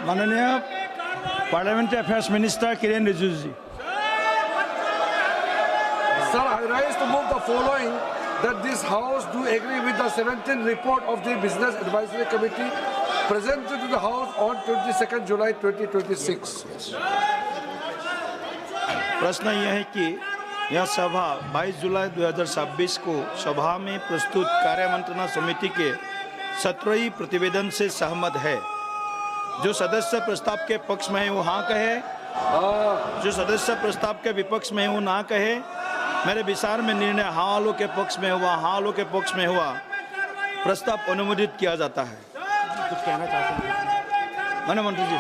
माननीय parliamentary affairs minister Kiren Rijiju ji. Sir, I rise to move the following, that this House do agree with the 17th report of the Business Advisory Committee presented to the House on 22nd July 2026. प्रश्न यह है कि यह सभा 22 जुलाई 2026 को सभा में प्रस्तुत कार्यमंत्रणा समिति के 17वें प्रतिवेदन से सहमत है। जो सदस्य प्रस्ताव के पक्ष में है वो हाँ कहे, जो सदस्य प्रस्ताव के विपक्ष में है वो ना कहे। मेरे विचार में निर्णय हाँ वालों के पक्ष में हुआ, हाँ वालों के पक्ष में हुआ, प्रस्ताव अनुमोदित किया जाता है। कुछ कहना चाहते हैं माननीय मंत्री जी।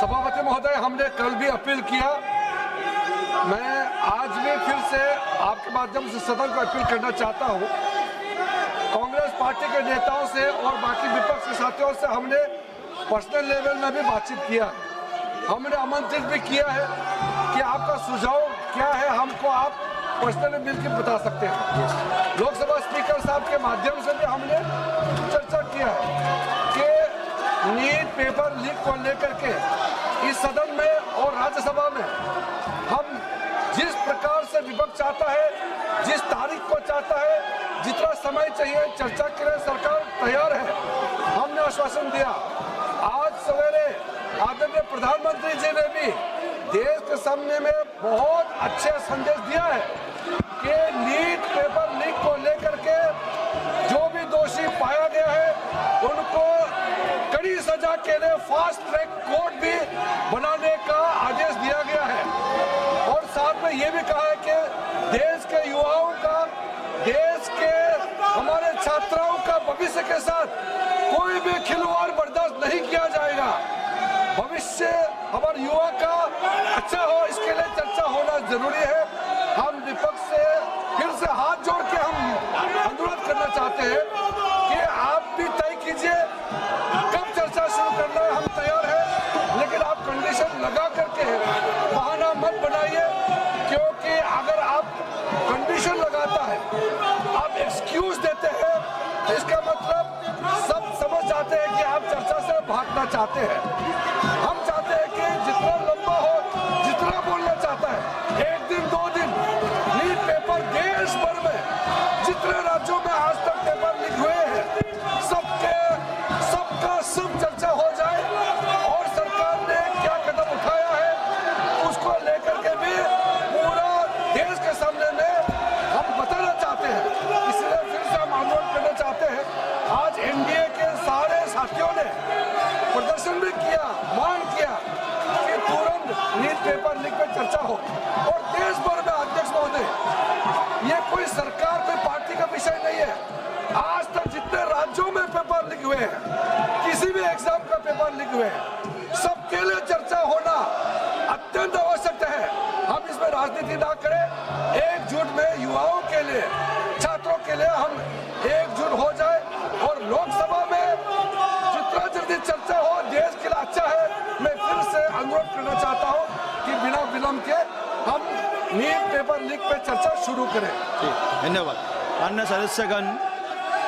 सभापति महोदय, हमने कल भी अपील किया, मैं आज भी फिर से आपके माध्यम से सदन को अपील करना चाहता हूं। कांग्रेस पार्टी के नेताओं से और बाकी विपक्ष के साथियों से हमने पर्सनल लेवल में भी बातचीत किया, हमने आमंत्रित भी किया है कि आपका सुझाव क्या है हमको आप पर्सनली मिल के बता सकते हैं। लोकसभा स्पीकर साहब के माध्यम से भी हमने चर्चा किया है कि नीट पेपर लीक को लेकर के इस सदन में और राज्यसभा में हम जिस प्रकार से विपक्ष चाहता है, जिस तारीख को चाहता है, जितना समय चाहिए चर्चा के लिए सरकार तैयार है, हमने आश्वासन दिया। आज सवेरे आदरणीय प्रधानमंत्री जी ने भी देश के सामने में बहुत अच्छे संदेश दिया है कि नीट पेपर लीक को लेकर के जो भी दोषी पाया गया है उनको कड़ी सजा के लिए फास्ट ट्रैक कोर्ट भी बनाने का आदेश दिया गया है। और साथ में ये भी कहा है कि देश के युवाओं का, देश के हमारे छात्राओं का भविष्य के साथ कोई भी खिलवाड़ बर्दाश्त नहीं किया जाएगा। भविष्य हमारे युवा का अच्छा हो, इसके लिए चर्चा होना जरूरी है। हम विपक्ष से फिर से हाथ जोड़ के हम अनुरोध करना चाहते हैं कि आप भी तय कीजिए कब चर्चा शुरू करना है, हम तैयार हैं, लेकिन आप कंडीशन लगा करके बहाना मत बनाइए, क्योंकि अगर आप कंडीशन लगाता है, आप एक्सक्यूज देते हैं, तो इसका मतलब सब समझ जाते हैं कि आप चर्चा से भागना चाहते हैं। हम चाहते हैं कि जितना लंबा हो, जितना बोलना चाहता है, एक दिन 2 दिन लीक पेपर देश भर में जितने राज्यों में आज तक पेपर लीक हुए हैं सबका सब चर्चा हो जाए और सरकार ने क्या कदम उठाया है उसको लेकर के भी पूरा देश के सामने में हम बताना चाहते हैं। इसलिए फिर से हम आंदोलन करना चाहते हैं। आज एनडीए के सारे साथियों ने प्रदर्शन भी किया, मांग किया कि तुरंत नीट पेपर लीक पर चर्चा हो। और देश भर में अध्यक्ष महोदय, ये कोई सरकार, कोई पार्टी का विषय नहीं है। आज तक जितने राज्यों में पेपर लीक हुए हैं, किसी भी एग्जाम का पेपर लीक हुए हैं, सबके लिए चर्चा होना अत्यंत आवश्यक है। हम इसमें राजनीति ना करें, एकजुट में युवाओं के लिए, छात्रों के लिए हम एकजुट हो जाए और लोकसभा में जितना जल्दी चर्चा हो देश के लिए अच्छा है। मैं फिर से अनुरोध करना चाहता हूं कि बिना विलंब के हम नीट पेपर लीक पे चर्चा शुरू करें। धन्यवाद। अन्य सदस्यगण,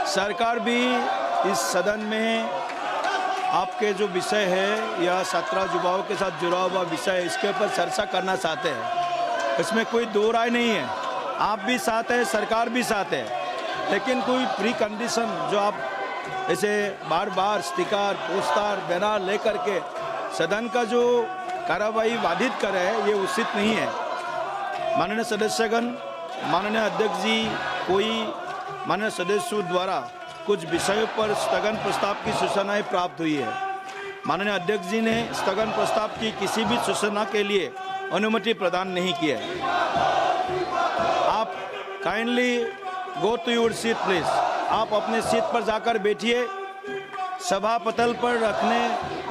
सरकार भी इस सदन में आपके जो विषय है या 17 युवाओं के साथ जुड़ा हुआ विषय है, इसके ऊपर चर्चा करना चाहते हैं। इसमें कोई दो राय नहीं है, आप भी साथ है, सरकार भी साथ है, लेकिन कोई प्री कंडीशन जो आप ऐसे बार बार स्टिकर, पोस्टर, बैनर लेकर के सदन का जो कार्रवाई बाधित करे ये उचित नहीं है। माननीय सदस्यगण, माननीय अध्यक्ष जी, कोई माननीय सदस्यों द्वारा कुछ विषयों पर स्थगन प्रस्ताव की सूचनाएं प्राप्त हुई है। माननीय अध्यक्ष जी ने स्थगन प्रस्ताव की किसी भी सूचना के लिए अनुमति प्रदान नहीं की है। आप kindly go to your seat please. आप अपने सीट पर जाकर बैठिए। सभा पटल पर रखने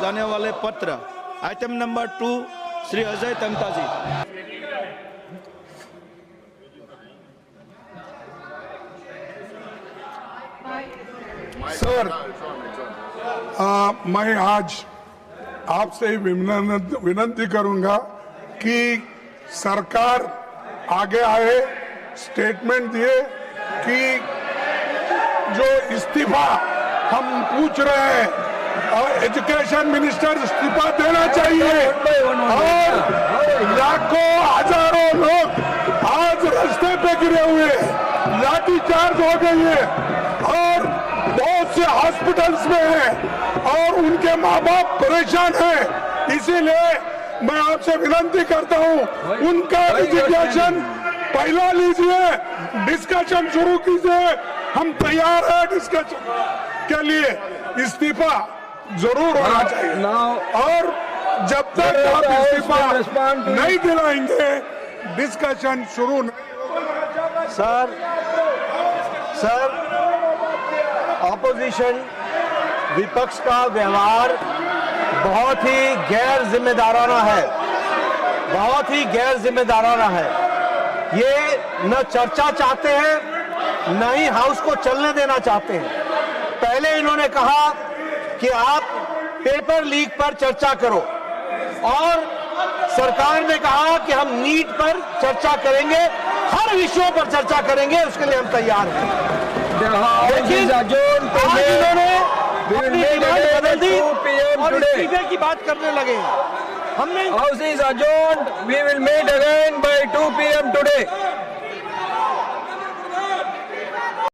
जाने वाले पत्र आइटम नंबर 2, श्री अजय तमता जी। सर, मैं आज आपसे विनंती करूंगा कि सरकार आगे आए, स्टेटमेंट दिए कि जो इस्तीफा हम पूछ रहे हैं और एजुकेशन मिनिस्टर इस्तीफा देना चाहिए। और लाखों हजारों लोग आज रास्ते पे गिरे हुए हैं, लाठीचार्ज हो गई है और बहुत से हॉस्पिटल्स में हैं और उनके माँ बाप परेशान हैं। इसीलिए मैं आपसे विनती करता हूँ उनका रिजिग्नेशन पहला लीजिए, डिस्कशन शुरू कीजिए। हम तैयार हैं डिस्कशन के लिए। इस्तीफा जरूर होना चाहिए और जब तक आप इस्तीफा नहीं दिलाएंगे डिस्कशन शुरू नहीं। सर ऑपोजिशन विपक्ष का व्यवहार बहुत ही गैर जिम्मेदाराना है, बहुत ही गैर जिम्मेदाराना है। ये न चर्चा चाहते हैं न ही हाउस को चलने देना चाहते हैं। पहले इन्होंने कहा कि आप पेपर लीक पर चर्चा करो और सरकार ने कहा कि हम नीट पर चर्चा करेंगे, हर विषयों पर चर्चा करेंगे, उसके लिए हम तैयार हैं। लेकिन आज इन्होंने अपनी डिमांड बदल दी और इस्तीफे की बात करने लगे। हमने House is adjourned. We will meet again by 2 p.m. today.